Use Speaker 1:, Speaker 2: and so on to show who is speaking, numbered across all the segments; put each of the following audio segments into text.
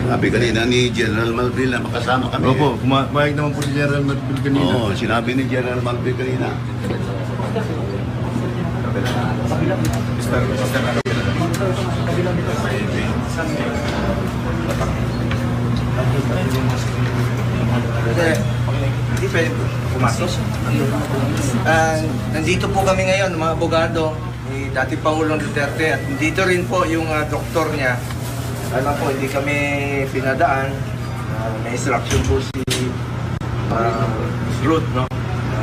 Speaker 1: Sabi kanina ni General Malville na makasama kami.
Speaker 2: Opo, kumayag naman po si General Malville kanina.
Speaker 1: Oo, sinabi ni General Malville kanina.
Speaker 3: Hindi pwede pumasok. Nandito po kami ngayon, mga abogado, ni dating Pangulong Duterte, at dito rin po yung doktor niya. Alam po, hindi kami pinadaan. May instruction po si Ruth, no?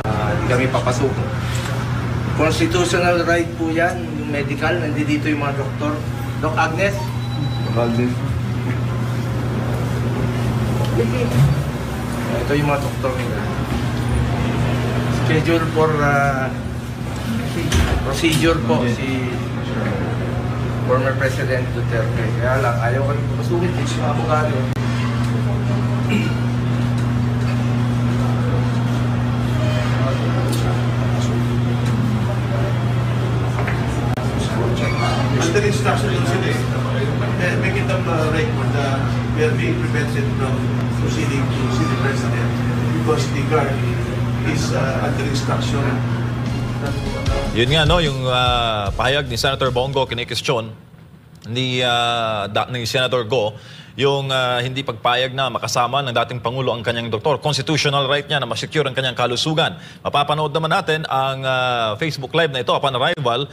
Speaker 3: Hindi kami papasok. Constitutional right po yan, yung medical. Nandito yung mga doktor. Doc Agnes? Ito yung mga doktor nila. Schedule for procedure po si former President Duterte. Kaya lang, ayaw kami pasukin din si abogado.
Speaker 4: Under instruction sila making them record we are being prevented from proceeding to see the President because the guard is under instruction.
Speaker 5: Yun nga, no, yung pahayag ni Senator Bongo kinikestyon ni Senator Go, yung hindi pagpayag na makasama ng dating Pangulo ang kanyang doktor. Constitutional right niya na masecure ang kanyang kalusugan. Mapapanood naman natin ang Facebook Live na ito upon arrival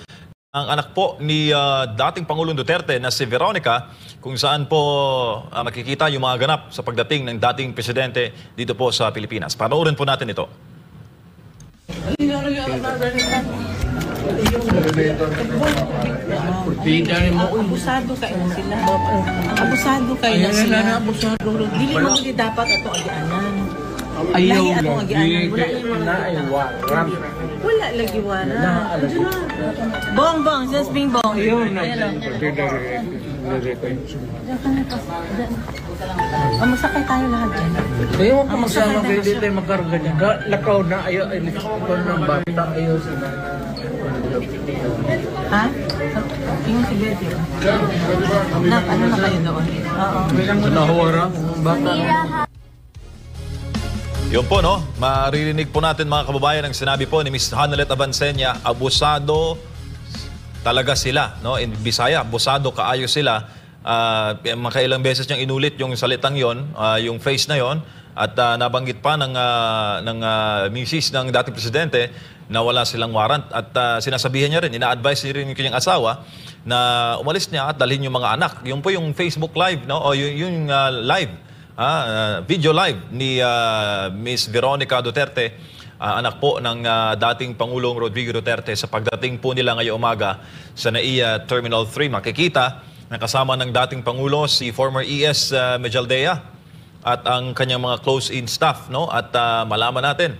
Speaker 5: ang anak po ni dating Pangulong Duterte na si Veronica, kung saan po makikita yung mga ganap sa pagdating ng dating presidente dito po sa Pilipinas. Panoorin po natin ito.
Speaker 6: Abusado kayo na sila. Abusado kayo na sila. Dili mo hindi dapat ato agianan.
Speaker 7: Ayaw
Speaker 6: Lahi atong agianan. Wala lagi wala. Bong, just being bong. Masakay tayo lahat dyan.
Speaker 7: Ayaw ang masama kayo dito ay magkarga niya. Lakaw na, ayaw ay nagkakon ng bata, ayaw sila.
Speaker 6: Ha? Yung si Betty. Ano na kayo doon? Oo.
Speaker 7: Nahawara, bata.
Speaker 5: Yun po, no? Maririnig po natin mga kababayan ang sinabi po ni Ms. Hanelet Abansenia, abusado talaga sila, no? In Bisaya, abusado kaayo sila. Makailang beses niyang inulit yung salitang yon, yung phrase na yon, at nabanggit pa ng misis ng dating presidente na wala silang warrant, at sinasabihan niya rin, ina-advise niya rin yung kanyang asawa na umalis niya at dalhin yung mga anak. Yun po yung Facebook Live, no? O yung live, video live ni Miss Veronica Duterte, anak po ng dating Pangulong Rodrigo Duterte, sa pagdating po nila ngayong umaga sa NAIA Terminal 3. Makikita na kasama ng dating Pangulo si former ES Mejaldea at ang kanyang mga close-in staff, no? At malaman natin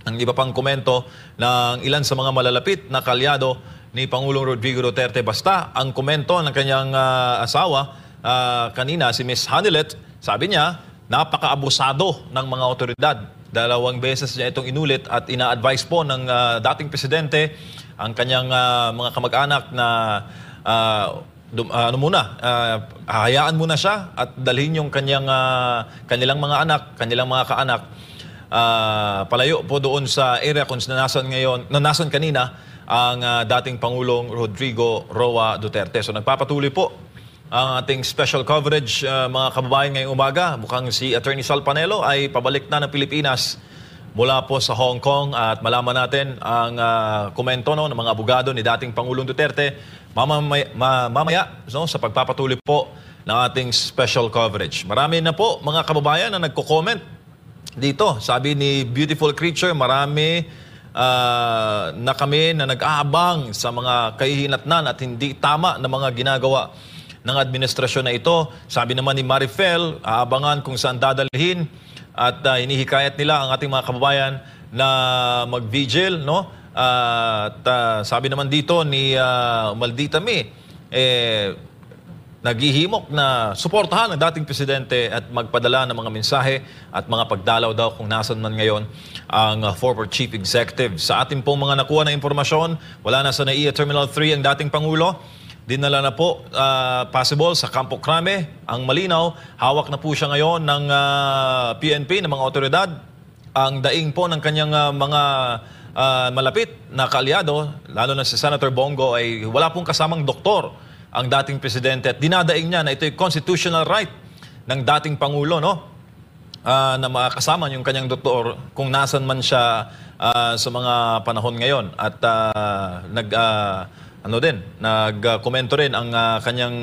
Speaker 5: ang iba pang komento ng ilan sa mga malalapit na kalyado ni Pangulong Rodrigo Duterte. Basta ang komento ng kanyang asawa kanina, si Ms. Hanelet, sabi niya, napaka-abusado ng mga otoridad. 2 beses niya itong inulit at ina-advise po ng dating presidente ang kanyang mga kamag-anak na hahayaan muna siya at dalhin yung kanilang mga anak, kanilang mga kaanak palayo po doon sa area kung nasan kanina ang dating Pangulong Rodrigo Roa Duterte. So nagpapatuloy po ang ating special coverage, mga kababayan, ngayong umaga. Mukhang si Attorney Sal Panelo ay pabalik na ng Pilipinas mula po sa Hong Kong, at malaman natin ang komento, no, ng mga abogado ni dating Pangulong Duterte mamaya, no, sa pagpapatuloy po ng ating special coverage. Marami na po mga kababayan na nagko-comment dito. Sabi ni Beautiful Creature, marami na kami na nag-aabang sa mga kahihinatnan at hindi tama na mga ginagawa ng administrasyon na ito. Sabi naman ni Marifel, aabangan kung saan dadalhin, at hinihikayat nila ang ating mga kababayan na mag-vigil, no? At sabi naman dito ni Maldita Mi, naghihimok na suportahan ang dating presidente at magpadala ng mga mensahe at mga pagdalaw daw kung nasan man ngayon ang former chief executive. Sa ating pong mga nakuha na impormasyon, wala na sa NAIA Terminal 3 ang dating Pangulo. dinala na po possible sa Campo Crame ang Malinaw. Hawak na po siya ngayon ng PNP, ng mga otoridad. Ang daing po ng kanyang mga malapit na kaalyado, lalo na si Senator Bongo, ay wala pong kasamang doktor ang dating presidente at dinadaing niya na ito'y constitutional right ng dating Pangulo, no? Na makasama yung kanyang doktor kung nasan man siya sa mga panahon ngayon. At nagkomento rin ang kanyang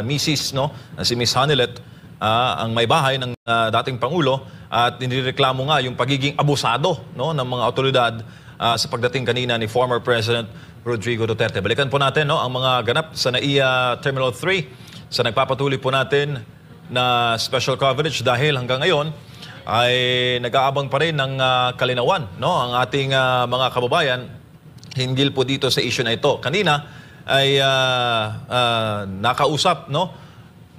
Speaker 5: misis, no, si Miss Hanelet, ang may bahay ng dating Pangulo, at inireklamo nga yung pagiging abusado, no, ng mga otoridad sa pagdating kanina ni former President Rodrigo Duterte. Balikan po natin, no, ang mga ganap sa NAIA Terminal 3 sa nagpapatuloy po natin na special coverage dahil hanggang ngayon ay nag-aabang pa rin ng kalinawan, no, ang ating mga kababayan hinggil po dito sa issue na ito. Kanina ay nakausap, no,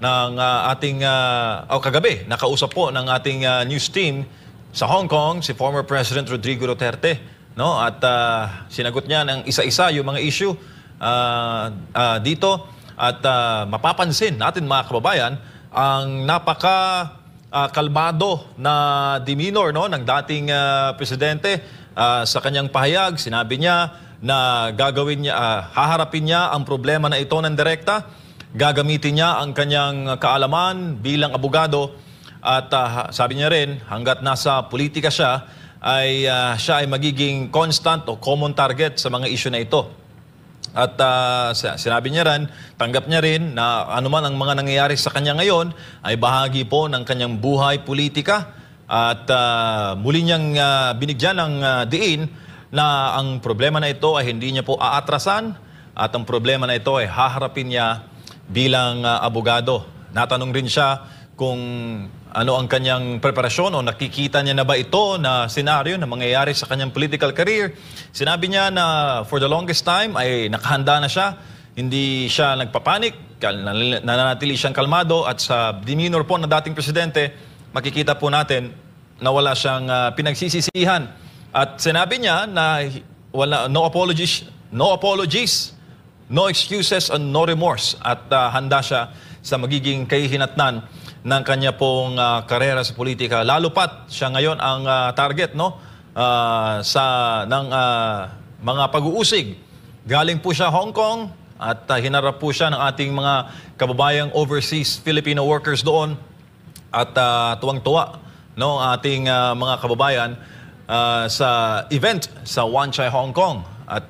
Speaker 5: ng ating kagabi nakausap po ng ating news team sa Hong Kong si former President Rodrigo Duterte, no, at sinagot niya ng isa-isa yung mga issue dito at mapapansin natin mga kababayan ang napaka kalmado na demeanor, no, ng dating presidente. Sa kanyang pahayag, sinabi niya na gagawin niya, haharapin niya ang problema na ito ng direkta. Gagamitin niya ang kanyang kaalaman bilang abogado at sabi niya rin, hanggat nasa politika siya ay magiging constant o common target sa mga issue na ito. At sinabi niya rin, tanggap niya rin na anuman ang mga nangyayari sa kanya ngayon ay bahagi po ng kanyang buhay politika at muli niyang binigyan ng diin na ang problema na ito ay hindi niya po aatrasan at ang problema na ito ay haharapin niya bilang abogado. Natanong rin siya kung ano ang kanyang preparasyon o nakikita niya na ba ito na senaryo na mangyayari sa kanyang political career. Sinabi niya na for the longest time ay nakahanda na siya. Hindi siya nagpapanik, nananatili siyang kalmado at sa demeanor po ng dating presidente, makikita po natin na wala siyang pinagsisisihan. At sinabi niya na no apologies, no excuses and no remorse at handa siya sa magiging kahihinatnan ng kanya pong karera sa politika. Lalo pat siya ngayon ang target, no, ng mga pag-uusig. Galing po siya Hong Kong at hinarap po siya ng ating mga kababayang overseas Filipino workers doon at tuwang-tuwa, no, ating mga kababayan sa event sa Wan Chai, Hong Kong. At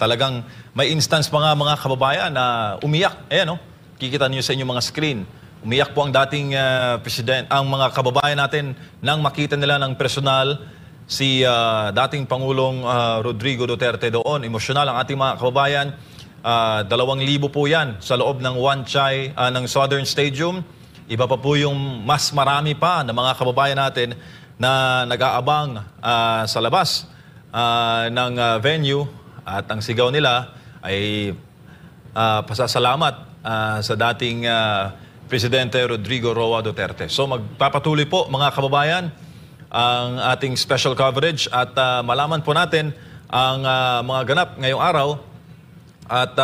Speaker 5: talagang may instance mga kababayan na umiyak. Ayan, no? Kikita niyo sa inyong mga screen. Umiyak po ang dating president, ang mga kababayan natin nang makita nila ng personal si dating Pangulong Rodrigo Duterte doon. Emosyonal ang ating mga kababayan. 2,000 po yan sa loob ng Wan Chai ng Southern Stadium. Iba pa po yung mas marami pa na mga kababayan natin na nag-aabang sa labas ng venue at ang sigaw nila ay pasasalamat sa dating Presidente Rodrigo Roa Duterte. So magpapatuloy po mga kababayan ang ating special coverage at malaman po natin ang mga ganap ngayong araw at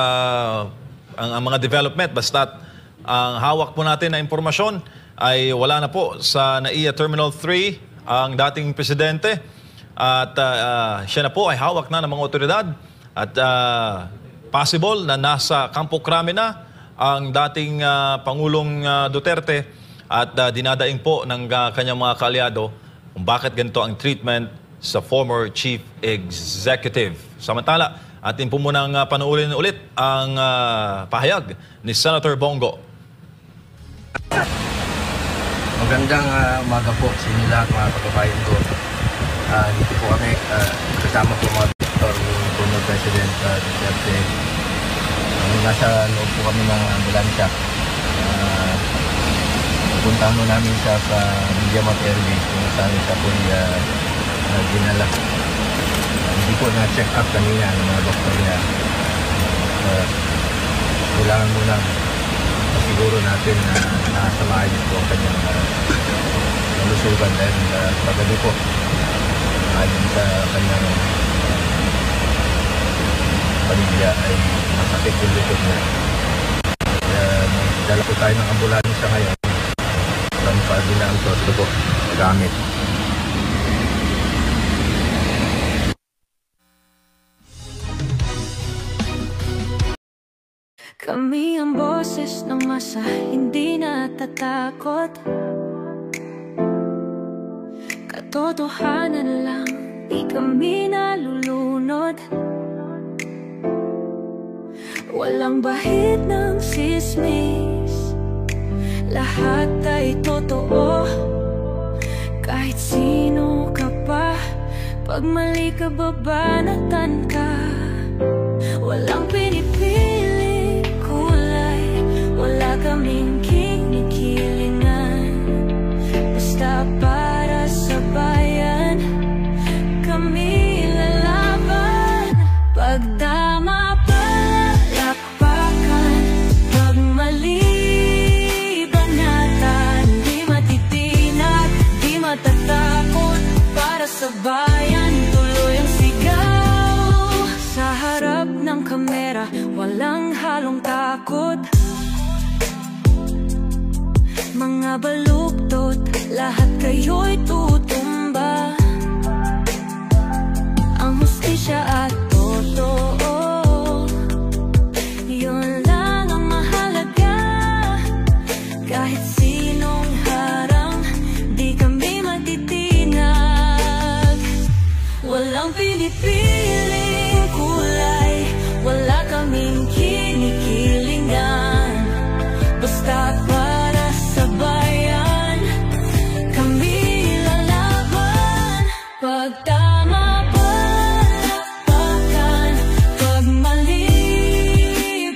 Speaker 5: ang mga development. Basta't ang hawak po natin na impormasyon ay wala na po sa NAIA Terminal 3 ang dating presidente at siya na po ay hawak na ng mga otoridad at possible na nasa Campo Crame na ang dating Pangulong Duterte at dinadaing po ng kanyang mga kaalyado kung bakit ganito ang treatment sa former Chief Executive. Samantala, atin po munang panuulin ulit ang pahayag ni Senator Bongo.
Speaker 3: Magandang umaga po sa inyo lahat mga kababayan ko. Dito po kami kasama po mga doktor ni former President Duterte. Nasa loob po kami ng ambulansya. Pupuntahan mo namin siya sa Mediamont Airways kung saan siya po dinala. Hindi po na-check up kanina ng mga doktor niya. Kailangan muna siguro natin na nasa maayos po ang kanyang nalusugan dahil pagabi po ayon sa kanyang pamilya ay masakit yung likod niya. Kaya dala po tayo ng ambulansya ngayon. Kami pa din ang ito po, gamit.
Speaker 8: Kami ang boses ng masa, hindi natatakot. Katotohanan lang, di kami nalulunod. Walang bahid ng sismis, lahat ay totoo. Kahit sino ka pa, pag mali ka babanatan ka. Walang pinipili kulay, wala kaming kinikilingan. Basta para sa bayan, kami lalaban. Pagdama palakpakan, pag mali banatan, di matitinag, di matatakot. Para sa bayan, tuloy ang sigaw. Sa harap ng kamera, walang halong takot. Mga baluktot, lahat kayo'y tutumba. Ang hustisya at totoo, yun lang ang mahalaga. Kahit sinong harang, di kami matitinag. Walang pinipiling kulay, wala kaming kinikilingan. Basta para sa bayan, kami lalaban. Pag tama palakpakan, pag mali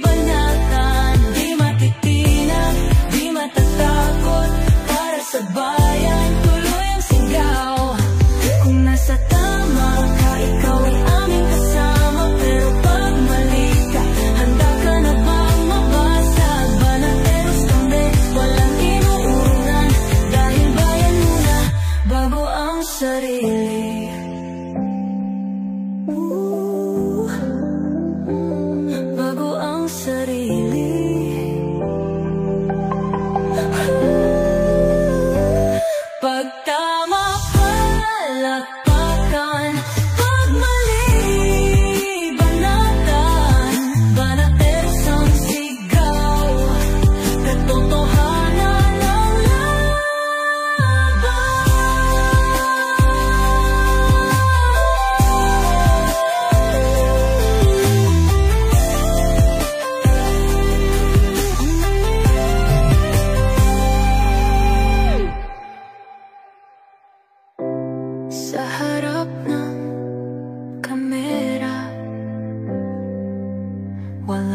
Speaker 8: banatan, di matitinag, di matatakot. Para sa bayan, tuloy ang sigaw. Kung nasa tama ka, ikaw ay aming kasama. Pero pag mali ka, handa ka na bang mabasag? Banateros kami, walang inuunan. Dahil bayan muna, bago ang sarili. Bago ang sarili. Pag tama palakpakan, pag mali banatan, banateros ang sigaw. Katotohanan ang sa harap ng kamera, wala